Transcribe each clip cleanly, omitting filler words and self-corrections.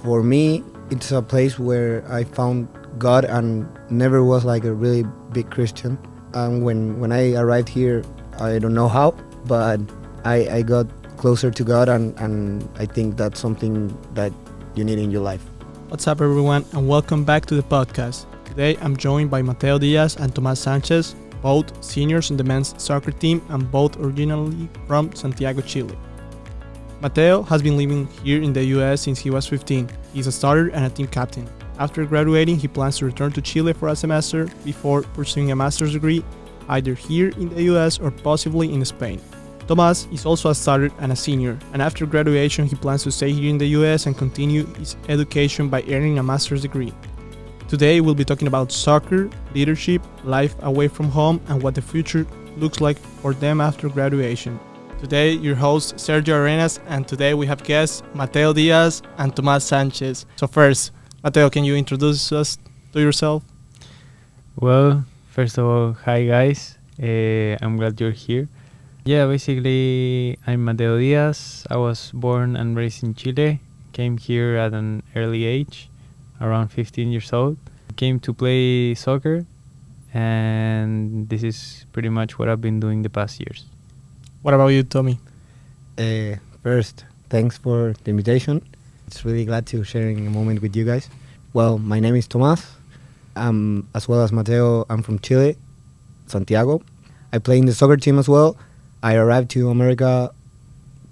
For me, it's a place where I found God and never was like a really big Christian. And when I arrived here, I don't know how, but I got closer to God, and I think that's something that you need in your life. What's up, everyone, and welcome back to the podcast. Today I'm joined by Mateo Diaz and Tomas Sanchez, both seniors on the men's soccer team and both originally from Santiago, Chile. Mateo has been living here in the US since he was 15. He's a starter and a team captain. After graduating, he plans to return to Chile for a semester before pursuing a master's degree either here in the US or possibly in Spain. Tomas is also a starter and a senior, and after graduation he plans to stay here in the US and continue his education by earning a master's degree. Today we'll be talking about soccer, leadership, life away from home, and what the future looks like for them after graduation. Today your host Sergio Arenas, and today we have guests Mateo Diaz and Tomas Sanchez. So first, Mateo, can you introduce us to yourself? Well, first of all, hi guys, I'm glad you're here. Yeah, basically, I'm Mateo Diaz. I was born and raised in Chile. Came here at an early age, around 15 years old. Came to play soccer, and this is pretty much what I've been doing the past years. What about you, Tommy? First, thanks for the invitation. It's really glad to sharing a moment with you guys. Well, my name is Tomas. As well as Mateo, I'm from Chile, Santiago. I play in the soccer team as well. I arrived to America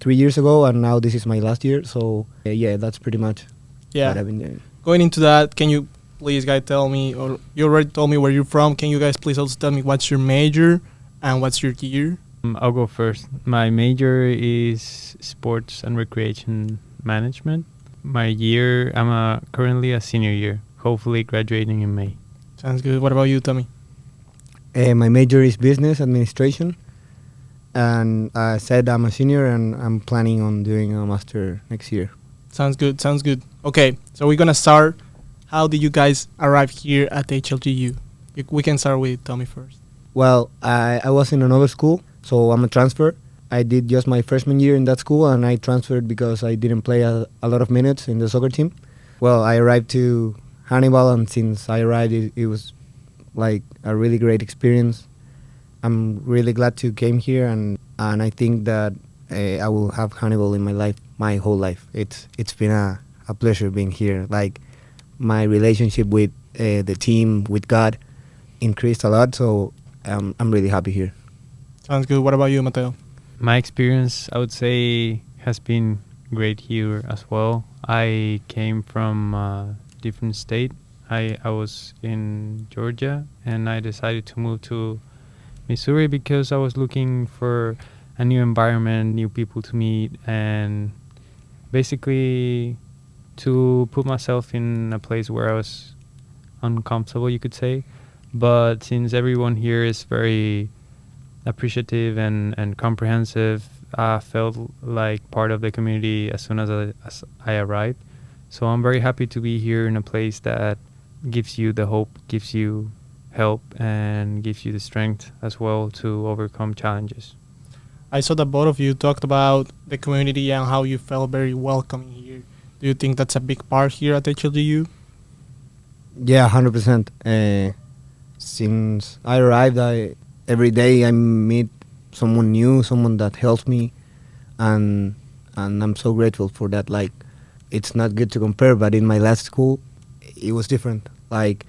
3 years ago, and now this is my last year. So, that's pretty much what I've been doing. Going into that, can you please, guys, tell me, or you already told me where you're from, can you guys please also tell me what's your major and what's your year? I'll go first. My major is sports and recreation management. My year, I'm currently a senior year, hopefully graduating in May. Sounds good. What about you, Tommy? My major is business administration. And I said I'm a senior, and I'm planning on doing a master next year. Sounds good. Okay, so we're going to start. How did you guys arrive here at HLGU? We can start with Tommy first. Well, I was in another school, so I'm a transfer. I did just my freshman year in that school, and I transferred because I didn't play a lot of minutes in the soccer team. Well, I arrived to Hannibal, and since I arrived, it was like a really great experience. I'm really glad to came here, and I think that I will have Hannibal in my life, my whole life. It's been a pleasure being here. Like, my relationship with the team, with God, increased a lot, so I'm really happy here. Sounds good. What about you, Mateo? My experience, I would say, has been great here as well. I came from a different state. I was in Georgia, and I decided to move to Missouri because I was looking for a new environment, new people to meet, and basically to put myself in a place where I was uncomfortable, you could say. But since everyone here is very appreciative and comprehensive, I felt like part of the community as soon as I arrived. So I'm very happy to be here in a place that gives you the hope, gives you help, and gives you the strength as well to overcome challenges. I saw that both of you talked about the community and how you felt very welcoming here. Do you think that's a big part here at HLGU? Yeah, 100%. Since I arrived, every day I meet someone new, someone that helps me, and I'm so grateful for that. Like, it's not good to compare, but in my last school, it was different. Like,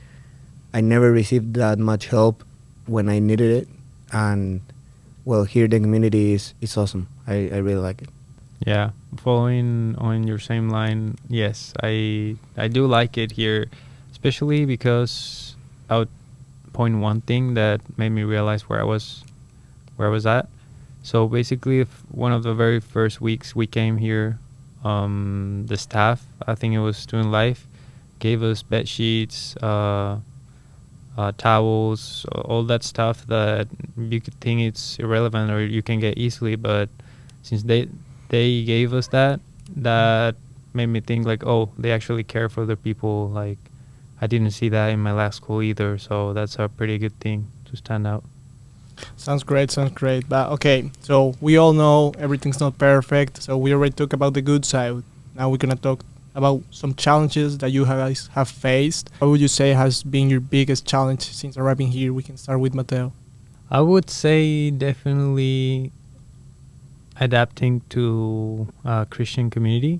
I never received that much help when I needed it, and well, here the community is awesome. I really like it. Yeah, following on your same line, yes, I do like it here, especially because I would point one thing that made me realize where I was at. So basically, one of the very first weeks we came here, the staff, I think it was Student Life, gave us bed sheets, towels, all that stuff that you could think it's irrelevant or you can get easily, but since they gave us that made me think like, oh, they actually care for their people. Like, I didn't see that in my last school either, so that's a pretty good thing to stand out. Sounds great. But okay, so we all know everything's not perfect, so we already talked about the good side. Now we're gonna talk about some challenges that you guys have faced. What would you say has been your biggest challenge since arriving here? We can start with Mateo. I would say definitely adapting to a Christian community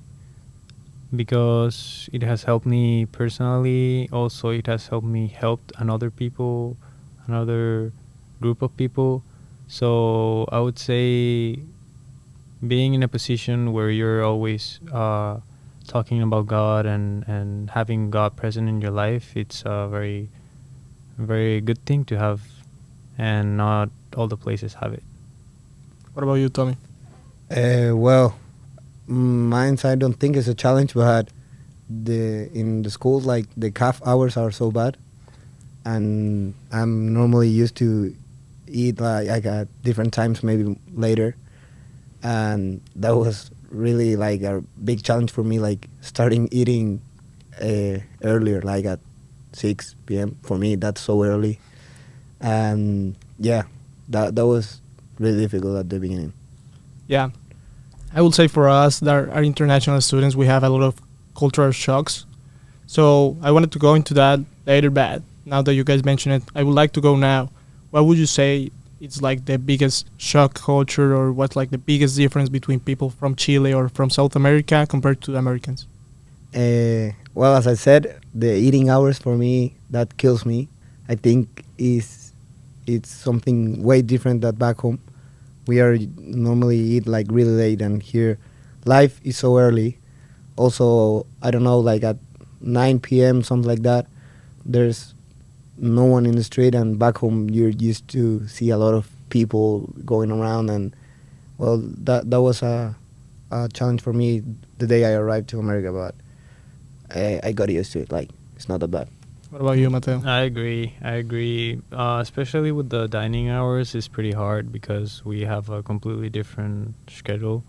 because it has helped me personally. Also, it has helped me help another group of people. So I would say being in a position where you're always talking about God and having God present in your life, it's a very, very good thing to have, and not all the places have it. What about you, Tommy? Well, mine, I don't think it's a challenge, but in the school, like the calf hours are so bad, and I'm normally used to eat like at different times, maybe later, and that was really like a big challenge for me, like starting eating earlier, like at 6 p.m. For me, that's so early, and yeah, that was really difficult at the beginning. Yeah, I would say for us that are international students, we have a lot of cultural shocks. So I wanted to go into that later, but now that you guys mention it, I would like to go now. What would you say it's like the biggest shock culture, or what's like the biggest difference between people from Chile or from South America compared to the Americans? Well, as I said, the eating hours for me, that kills me. I think it's something way different than back home. We are normally eat like really late, and here life is so early. Also, I don't know, like at 9 p.m., something like that, there's no one in the street, and back home you're used to see a lot of people going around, and well, that was a challenge for me the day I arrived to America, but I got used to it. Like, it's not that bad. What about you, Mateo? I agree. Especially with the dining hours, it's pretty hard because we have a completely different schedule.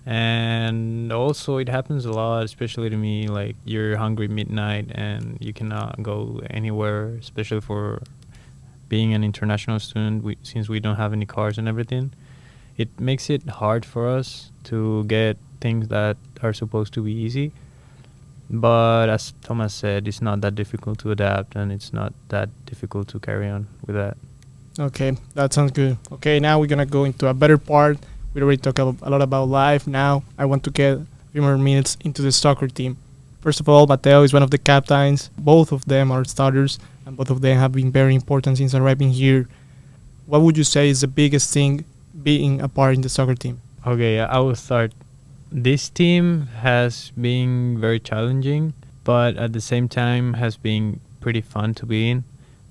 And also, it happens a lot, especially to me, like you're hungry midnight and you cannot go anywhere, especially for being an international student, since we don't have any cars and everything. It makes it hard for us to get things that are supposed to be easy. But as Tomas said, it's not that difficult to adapt, and it's not that difficult to carry on with that. Okay, that sounds good. Okay, now we're going to go into a better part. We already talked a lot about life. Now I want to get a few more minutes into the soccer team. First of all, Mateo is one of the captains. Both of them are starters, and both of them have been very important since arriving here. What would you say is the biggest thing being a part in the soccer team? Okay, I will start. This team has been very challenging, but at the same time has been pretty fun to be in.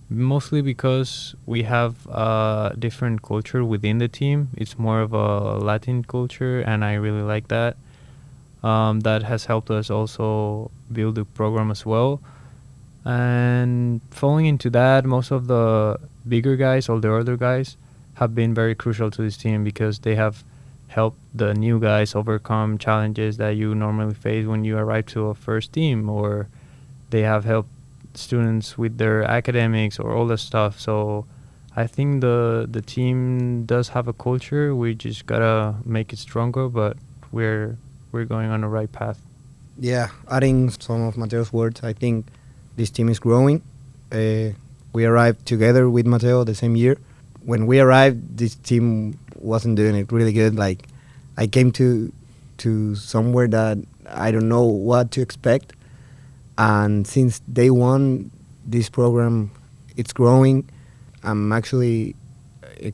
Mostly because we have a different culture within the team. It's more of a Latin culture, and I really like that. That has helped us also build the program as well. And falling into that, most of the bigger guys, all the other guys, have been very crucial to this team because they have help the new guys overcome challenges that you normally face when you arrive to a first team, or they have helped students with their academics or all that stuff. So I think the team does have a culture. We just gotta make it stronger, but we're going on the right path. Yeah, adding some of Mateo's words, I think this team is growing. We arrived together with Mateo the same year. When we arrived, this team wasn't doing it really good. Like, I came to somewhere that I don't know what to expect, and since day one, this program, it's growing. I'm actually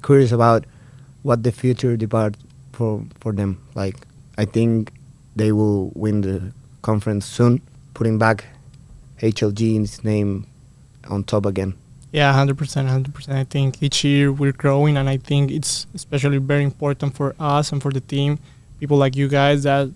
curious about what the future depart for them. Like, I think they will win the conference soon, putting back HLG in its name on top again. Yeah, 100%. I think each year we're growing, and I think it's especially very important for us and for the team, people like you guys that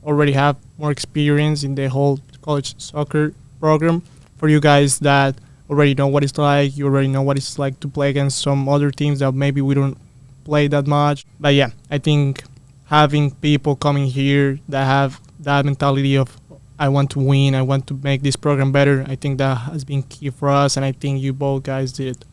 already have more experience in the whole college soccer program. For you guys that already know what it's like, you already know what it's like to play against some other teams that maybe we don't play that much. But yeah, I think having people coming here that have that mentality of I want to win, I want to make this program better, I think that has been key for us, and I think you both guys did it.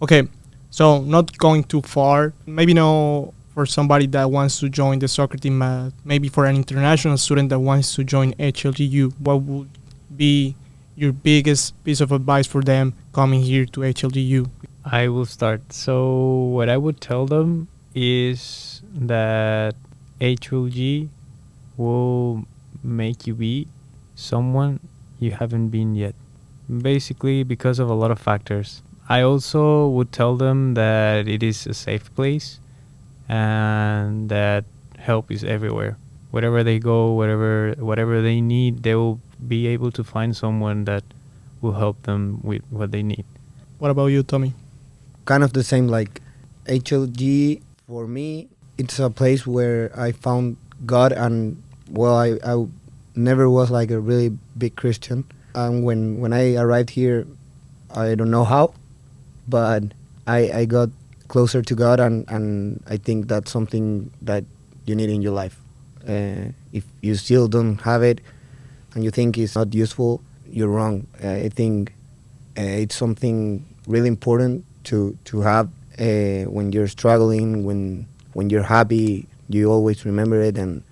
Okay, so not going too far, maybe no for somebody that wants to join the soccer team, maybe for an international student that wants to join HLGU? What would be your biggest piece of advice for them coming here to HLGU? I will start. So what I would tell them is that HLG will make you be someone you haven't been yet, basically because of a lot of factors. I also would tell them that it is a safe place and that help is everywhere. Wherever they go, whatever they need, they will be able to find someone that will help them with what they need. What about you, Tommy? Kind of the same, like HLG, for me, it's a place where I found God, and well, I never was like a really big Christian. And when I arrived here, I don't know how, but I got closer to God, and I think that's something that you need in your life. If you still don't have it and you think it's not useful, you're wrong. I think it's something really important to have when you're struggling, when you're happy, you always remember it, and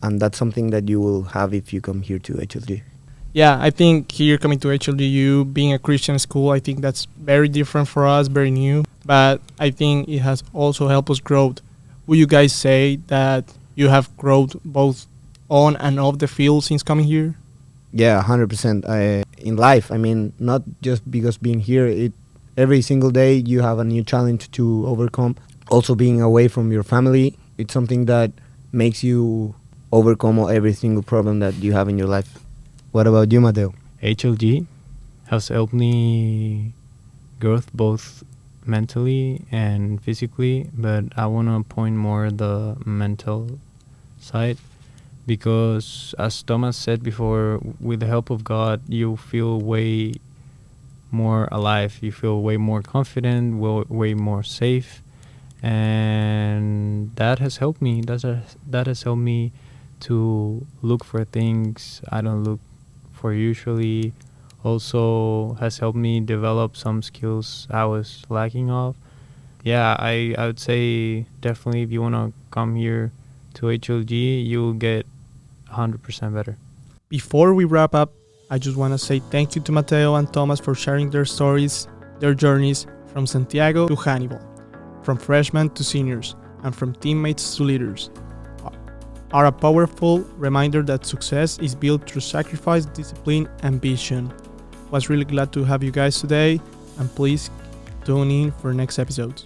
that's something that you will have if you come here to HLG. Yeah, I think here coming to HLGU, being a Christian school, I think that's very different for us, very new. But I think it has also helped us grow. Would you guys say that you have grown both on and off the field since coming here? Yeah, 100%. In life, I mean, not just because being here, every single day you have a new challenge to overcome. Also being away from your family, it's something that makes you overcome every single problem that you have in your life. What about you, Mateo? HLG has helped me growth both mentally and physically, but I want to point more the mental side, because as Tomas said before, with the help of God, you feel way more alive, you feel way more confident, way more safe, and that has helped me. That has helped me to look for things I don't look for usually. Also has helped me develop some skills I was lacking of. Yeah, I would say definitely if you want to come here to HLG, you'll get 100% better. Before we wrap up, I just want to say thank you to Mateo and Tomas for sharing their stories, their journeys from Santiago to Hannibal, from freshmen to seniors, and from teammates to leaders. Are a powerful reminder that success is built through sacrifice, discipline, and vision. Was really glad to have you guys today, and please tune in for next episodes.